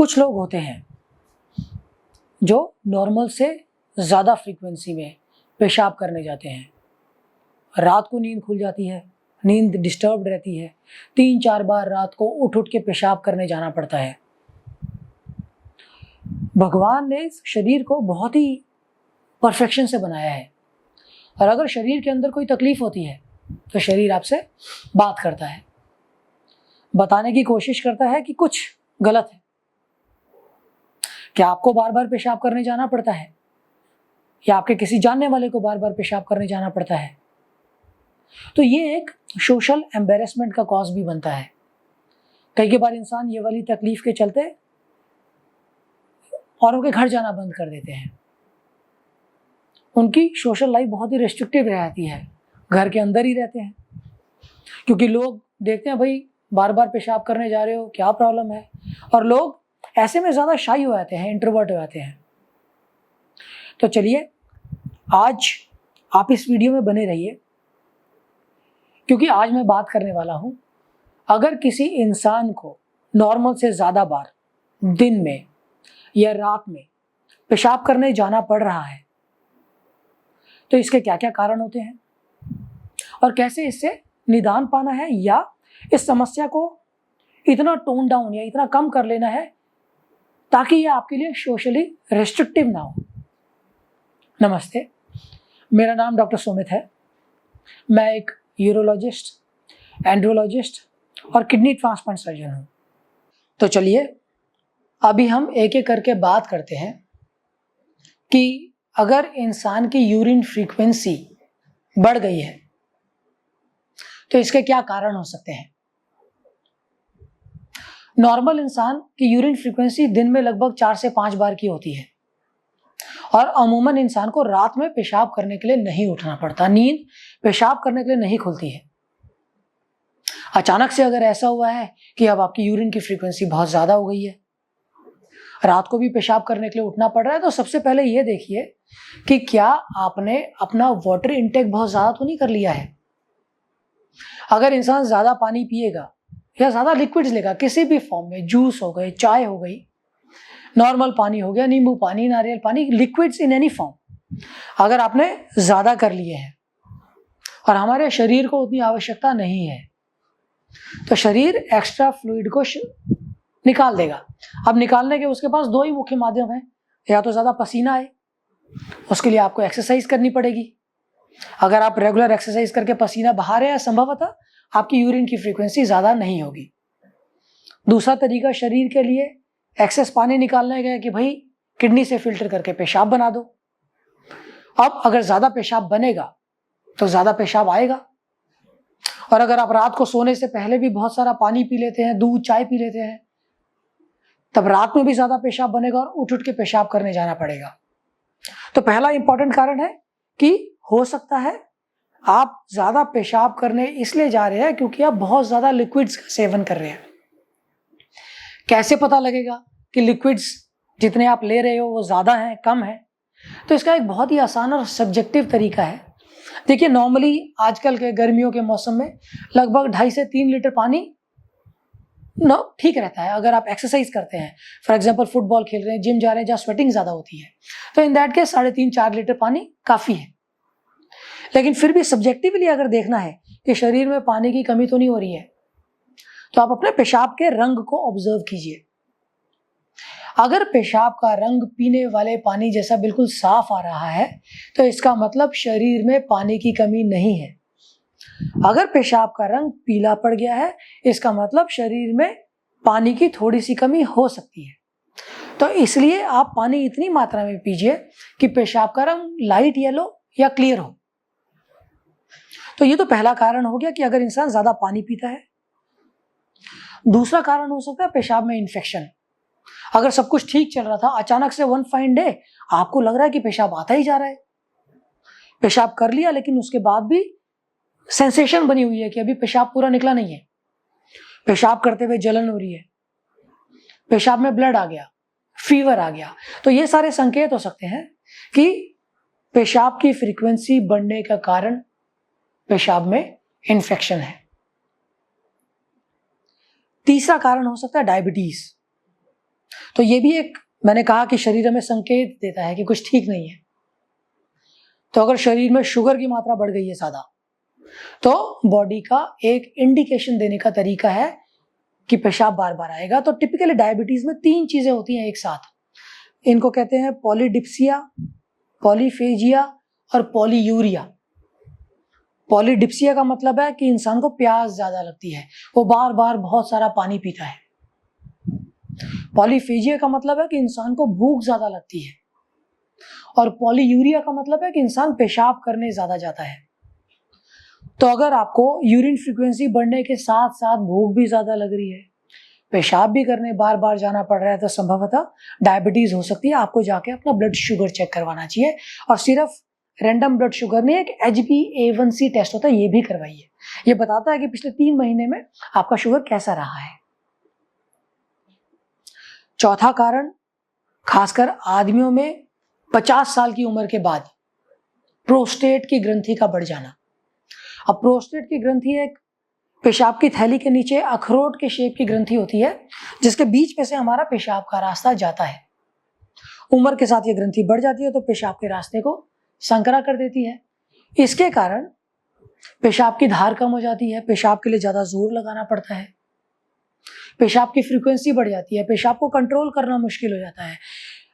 कुछ लोग होते हैं जो नॉर्मल से ज़्यादा फ्रीक्वेंसी में पेशाब करने जाते हैं। रात को नींद खुल जाती है, नींद डिस्टर्ब रहती है, 3-4 बार रात को उठ उठ के पेशाब करने जाना पड़ता है। भगवान ने इस शरीर को बहुत ही परफेक्शन से बनाया है, और अगर शरीर के अंदर कोई तकलीफ होती है तो शरीर आपसे बात करता है, बताने की कोशिश करता है कि कुछ गलत है। क्या आपको बार बार पेशाब करने जाना पड़ता है, या आपके किसी जानने वाले को बार बार पेशाब करने जाना पड़ता है? तो ये एक सोशल एम्बेरसमेंट का कॉज भी बनता है। कई बार इंसान ये वाली तकलीफ के चलते औरों के घर जाना बंद कर देते हैं। उनकी सोशल लाइफ बहुत ही रेस्ट्रिक्टिव रहती है, घर के अंदर ही रहते हैं, क्योंकि लोग देखते हैं भाई बार बार पेशाब करने जा रहे हो, क्या प्रॉब्लम है। और लोग ऐसे में ज़्यादा शाई हो जाते हैं, इंट्रोवर्ट हो जाते हैं। तो चलिए आज आप इस वीडियो में बने रहिए, क्योंकि आज मैं बात करने वाला हूं, अगर किसी इंसान को नॉर्मल से ज़्यादा बार दिन में या रात में पेशाब करने जाना पड़ रहा है तो इसके क्या क्या कारण होते हैं और कैसे इससे निदान पाना है, या इस समस्या को इतना टोन डाउन या इतना कम कर लेना है ताकि ये आपके लिए सोशली रेस्ट्रिक्टिव ना हो। नमस्ते, मेरा नाम डॉक्टर सुमित है। मैं एक यूरोलॉजिस्ट, एंड्रोलॉजिस्ट और किडनी ट्रांसप्लांट सर्जन हूँ। तो चलिए अभी हम एक एक करके बात करते हैं कि अगर इंसान की यूरिन फ्रीक्वेंसी बढ़ गई है तो इसके क्या कारण हो सकते हैं। नॉर्मल इंसान की यूरिन फ्रीक्वेंसी दिन में लगभग 4 से 5 बार की होती है, और अमूमन इंसान को रात में पेशाब करने के लिए नहीं उठना पड़ता, नींद पेशाब करने के लिए नहीं खुलती है। अचानक से अगर ऐसा हुआ है कि अब आपकी यूरिन की फ्रीक्वेंसी बहुत ज़्यादा हो गई है, रात को भी पेशाब करने के लिए उठना पड़ रहा है, तो सबसे पहले ये देखिए कि क्या आपने अपना वाटर इंटेक बहुत ज़्यादा तो नहीं कर लिया है। अगर इंसान ज़्यादा पानी पिएगा या ज़्यादा लिक्विड्स लेगा किसी भी फॉर्म में, जूस हो गए, चाय हो गई, नॉर्मल पानी हो गया, नींबू पानी, नारियल पानी, लिक्विड्स इन एनी फॉर्म, अगर आपने ज़्यादा कर लिए हैं और हमारे शरीर को उतनी आवश्यकता नहीं है तो शरीर एक्स्ट्रा फ्लूइड को निकाल देगा। अब निकालने के उसके पास 2 ही मुख्य माध्यम हैं, या तो ज़्यादा पसीना आए, उसके लिए आपको एक्सरसाइज करनी पड़ेगी। अगर आप रेगुलर एक्सरसाइज करके पसीना बहा रहे हैं, संभवतः आपकी यूरिन की फ्रीक्वेंसी ज़्यादा नहीं होगी। दूसरा तरीका शरीर के लिए एक्सेस पानी निकालने का है कि भाई किडनी से फिल्टर करके पेशाब बना दो। अब अगर ज़्यादा पेशाब बनेगा तो ज़्यादा पेशाब आएगा, और अगर आप रात को सोने से पहले भी बहुत सारा पानी पी लेते हैं, दूध चाय पी लेते हैं, तब रात में भी ज़्यादा पेशाब बनेगा और उठ उठ के पेशाब करने जाना पड़ेगा। तो पहला इंपॉर्टेंट कारण है कि हो सकता है आप ज़्यादा पेशाब करने इसलिए जा रहे हैं क्योंकि आप बहुत ज़्यादा लिक्विड्स का सेवन कर रहे हैं। कैसे पता लगेगा कि लिक्विड्स जितने आप ले रहे हो वो ज़्यादा हैं, कम है? तो इसका एक बहुत ही आसान और सब्जेक्टिव तरीका है। देखिए, नॉर्मली आजकल के गर्मियों के मौसम में लगभग 2.5 से 3 लीटर पानी ठीक रहता है। अगर आप एक्सरसाइज करते हैं, फॉर एग्जांपल फुटबॉल खेल रहे हैं, जिम जा रहे हैं जहाँ स्वेटिंग ज़्यादा होती है, तो इन दैट केस 3.5-4 लीटर पानी काफ़ी है। लेकिन फिर भी सब्जेक्टिवली अगर देखना है कि शरीर में पानी की कमी तो नहीं हो रही है, तो आप अपने पेशाब के रंग को ऑब्जर्व कीजिए। अगर पेशाब का रंग पीने वाले पानी जैसा बिल्कुल साफ आ रहा है तो इसका मतलब शरीर में पानी की कमी नहीं है। अगर पेशाब का रंग पीला पड़ गया है इसका मतलब शरीर में पानी की थोड़ी सी कमी हो सकती है। तो इसलिए आप पानी इतनी मात्रा में पीजिए कि पेशाब का रंग लाइट येलो या क्लियर हो। तो ये तो पहला कारण हो गया कि अगर इंसान ज्यादा पानी पीता है। दूसरा कारण हो सकता है पेशाब में इन्फेक्शन। अगर सब कुछ ठीक चल रहा था, अचानक से वन फाइन डे आपको लग रहा है कि पेशाब आता ही जा रहा है, पेशाब कर लिया लेकिन उसके बाद भी सेंसेशन बनी हुई है कि अभी पेशाब पूरा निकला नहीं है, पेशाब करते हुए जलन हो रही है, पेशाब में ब्लड आ गया, फीवर आ गया, तो ये सारे संकेत हो सकते हैं कि पेशाब की फ्रीक्वेंसी बढ़ने का कारण पेशाब में इन्फेक्शन है। तीसरा कारण हो सकता है डायबिटीज। तो ये भी एक, मैंने कहा कि शरीर हमें संकेत देता है कि कुछ ठीक नहीं है। तो अगर शरीर में शुगर की मात्रा बढ़ गई है ज़्यादा, तो बॉडी का एक इंडिकेशन देने का तरीका है कि पेशाब बार बार आएगा। तो टिपिकली डायबिटीज में 3 चीजें होती हैं एक साथ। इनको कहते हैं पॉलीडिप्सिया, पॉलीफेजिया और पॉलीयूरिया। पॉलीडिप्सिया का मतलब है कि इंसान को प्यास ज्यादा लगती है, वो बार बार बहुत सारा पानी पीता है। पॉलीफेजिया का मतलब है कि इंसान को भूख ज्यादा लगती है। और पॉलीयूरिया का मतलब है कि इंसान पेशाब करने ज्यादा जाता है। तो अगर आपको यूरिन फ्रीक्वेंसी बढ़ने के साथ साथ भूख भी ज्यादा लग रही है, पेशाब भी करने बार बार जाना पड़ रहा है, तो संभवतः डायबिटीज हो सकती है। आपको जाके अपना ब्लड शुगर चेक करवाना चाहिए। और सिर्फ रैंडम ब्लड शुगर नहीं, एक HbA1c टेस्ट होता है, ये भी करवाइए। ये बताता है कि पिछले 3 महीने में आपका शुगर कैसा रहा है। चौथा कारण, खासकर आदमियों में 50 साल की उम्र के बाद प्रोस्टेट की ग्रंथि का बढ़ जाना। अब प्रोस्टेट की ग्रंथि एक पेशाब की थैली के नीचे अखरोट के शेप की ग्रंथि होती है, जिसके बीच में से हमारा पेशाब का रास्ता जाता है। उम्र के साथ ये ग्रंथि बढ़ जाती है तो पेशाब के रास्ते को संकरा कर देती है। इसके कारण पेशाब की धार कम हो जाती है, पेशाब के लिए ज्यादा जोर लगाना पड़ता है, पेशाब की फ्रीक्वेंसी बढ़ जाती है, पेशाब को कंट्रोल करना मुश्किल हो जाता है।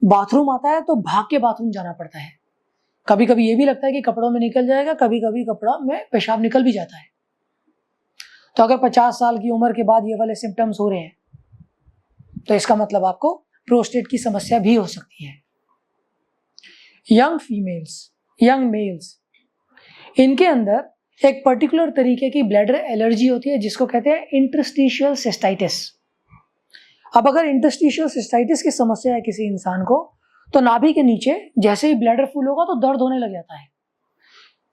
बाथरूम आता है तो भाग के बाथरूम जाना पड़ता है। कभी कभी ये भी लगता है कि कपड़ों में निकल जाएगा, कभी कभी कपड़ों में पेशाब निकल भी जाता है। तो अगर 50 साल की उम्र के बाद ये वाले सिम्टम्स हो रहे हैं, तो इसका मतलब आपको प्रोस्टेट की समस्या भी हो सकती है। यंग फीमेल्स, यंग मेल्स, इनके अंदर एक पर्टिकुलर तरीके की ब्लैडर एलर्जी होती है, जिसको कहते हैं इंटरस्टिशियल सिस्टाइटिस। अब अगर इंटरस्टिशियल सिस्टाइटिस की समस्या है किसी इंसान को, तो नाभि के नीचे जैसे ही ब्लैडर फुल होगा तो दर्द होने लग जाता है।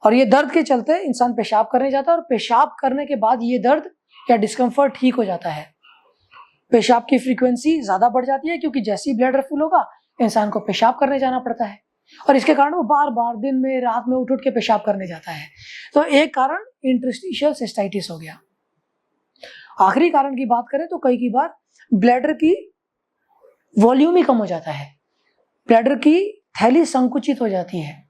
और ये दर्द के चलते इंसान पेशाब करने जाता है, और पेशाब करने के बाद ये दर्द या डिस्कम्फर्ट ठीक हो जाता है। पेशाब की फ्रीक्वेंसी ज्यादा बढ़ जाती है, क्योंकि जैसे ही ब्लैडर फुल होगा इंसान को पेशाब करने जाना पड़ता है, और इसके कारण वो बार बार दिन में रात में उठ उठ के पेशाब करने जाता है। तो एक कारण इंटरस्टिशियल सिस्टाइटिस हो गया। आखिरी कारण की बात करें तो कई बार ब्लैडर की वॉल्यूम ही कम हो जाता है, ब्लैडर की थैली संकुचित हो जाती है,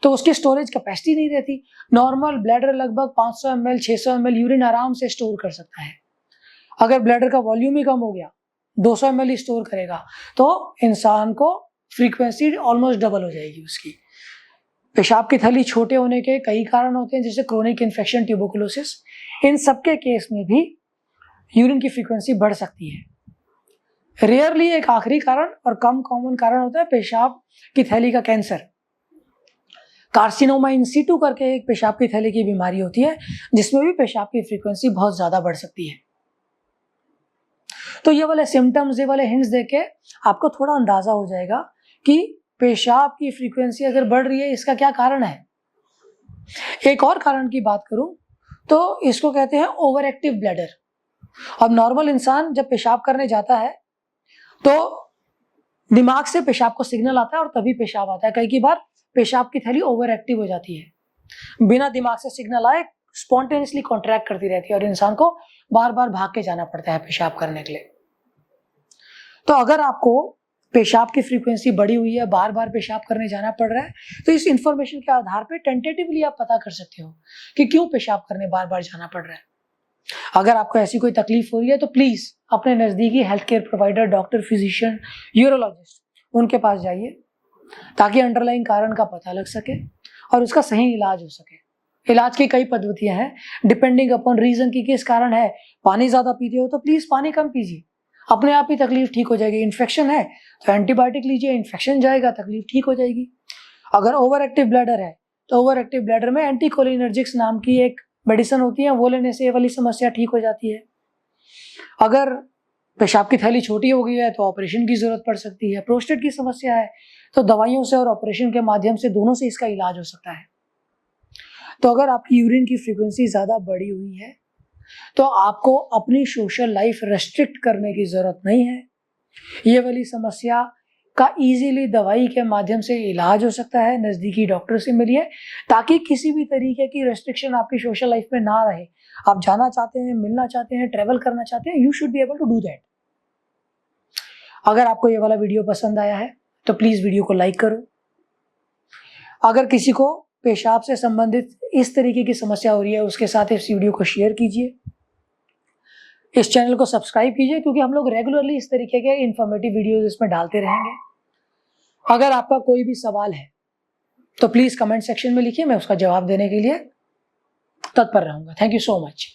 तो उसकी स्टोरेज कैपेसिटी नहीं रहती। नॉर्मल ब्लैडर लगभग 500 ml 600 ml यूरिन आराम से स्टोर कर सकता है। अगर ब्लैडर का वॉल्यूम ही कम हो गया, 200 ml ही स्टोर करेगा, तो इंसान को फ्रीक्वेंसी ऑलमोस्ट डबल हो जाएगी उसकी। पेशाब की थैली छोटे होने के कई कारण होते हैं, जैसे क्रोनिक इन्फेक्शन, ट्यूबरकुलोसिस। इन सबके केस में भी यूरिन की फ्रीक्वेंसी बढ़ सकती है। रेयरली एक आखिरी कारण और कम कॉमन कारण होता है पेशाब की थैली का कैंसर। कार्सिनोमा इन सीटू करके एक पेशाब की थैली की बीमारी होती है, जिसमें भी पेशाब की फ्रीक्वेंसी बहुत ज्यादा बढ़ सकती है। तो ये वाले सिम्टम्स, ये वाले हिंट्स देख के आपको थोड़ा अंदाजा हो जाएगा कि पेशाब की फ्रीक्वेंसी अगर बढ़ रही है, इसका क्या कारण है। एक और कारण की बात करूं तो इसको कहते हैं ओवर एक्टिव ब्लैडर। अब नॉर्मल इंसान जब पेशाब करने जाता है तो दिमाग से पेशाब को सिग्नल आता है और तभी पेशाब आता है। कई बार पेशाब की थैली ओवर एक्टिव हो जाती है, बिना दिमाग से सिग्नल आए स्पॉन्टेनियसली कॉन्ट्रैक्ट करती रहती है, और इंसान को बार बार भाग के जाना पड़ता है पेशाब करने के लिए। तो अगर आपको पेशाब की फ्रीक्वेंसी बढ़ी हुई है, बार बार पेशाब करने जाना पड़ रहा है, तो इस इंफॉर्मेशन के आधार पे टेंटेटिवली आप पता कर सकते हो कि क्यों पेशाब करने बार बार जाना पड़ रहा है। अगर आपको ऐसी कोई तकलीफ हो रही है तो प्लीज अपने नजदीकी health care provider, doctor, physician, urologist, उनके पास जाइए, ताकि अंडरलाइंग कारण का पता लग सके और उसका सही इलाज हो सके। इलाज की कई पद्धतियां हैं, डिपेंडिंग अपॉन रीजन की किस कारण है। पानी ज्यादा पीते हो तो प्लीज पानी कम पीजिए, अपने आप ही तकलीफ ठीक हो जाएगी। इन्फेक्शन है तो एंटीबायोटिक लीजिए, इन्फेक्शन जाएगा, तकलीफ ठीक हो जाएगी। अगर ओवर एक्टिव ब्लैडर है तो ओवर एक्टिव ब्लैडर में एंटीकोलिनर्जिक्स नाम की एक मेडिसिन होती है, वो लेने से ये वाली समस्या ठीक हो जाती है। अगर पेशाब की थैली छोटी हो गई है तो ऑपरेशन की जरूरत पड़ सकती है। प्रोस्टेट की समस्या है तो दवाइयों से और ऑपरेशन के माध्यम से, दोनों से इसका इलाज हो सकता है। तो अगर आपकी यूरिन की फ्रीक्वेंसी ज्यादा बढ़ी हुई है तो आपको अपनी सोशल लाइफ रेस्ट्रिक्ट करने की जरूरत नहीं है। ये वाली समस्या का इजीली दवाई के माध्यम से इलाज हो सकता है। नजदीकी डॉक्टर से मिलिए ताकि किसी भी तरीके की रेस्ट्रिक्शन आपकी सोशल लाइफ में ना रहे। आप जाना चाहते हैं, मिलना चाहते हैं, ट्रेवल करना चाहते हैं, you should be able to do that. अगर आपको ये वाला वीडियो पसंद आया है तो प्लीज़ वीडियो को लाइक करो। अगर किसी को पेशाब से संबंधित इस तरीके की समस्या हो रही है, उसके साथ इस वीडियो को शेयर कीजिए। इस चैनल को सब्सक्राइब कीजिए, क्योंकि हम लोग रेगुलरली इस तरीके के इन्फॉर्मेटिव वीडियोज इसमें डालते रहेंगे। अगर आपका कोई भी सवाल है तो प्लीज़ कमेंट सेक्शन में लिखिए, मैं उसका जवाब देने के लिए तत्पर रहूंगा। Thank you so much.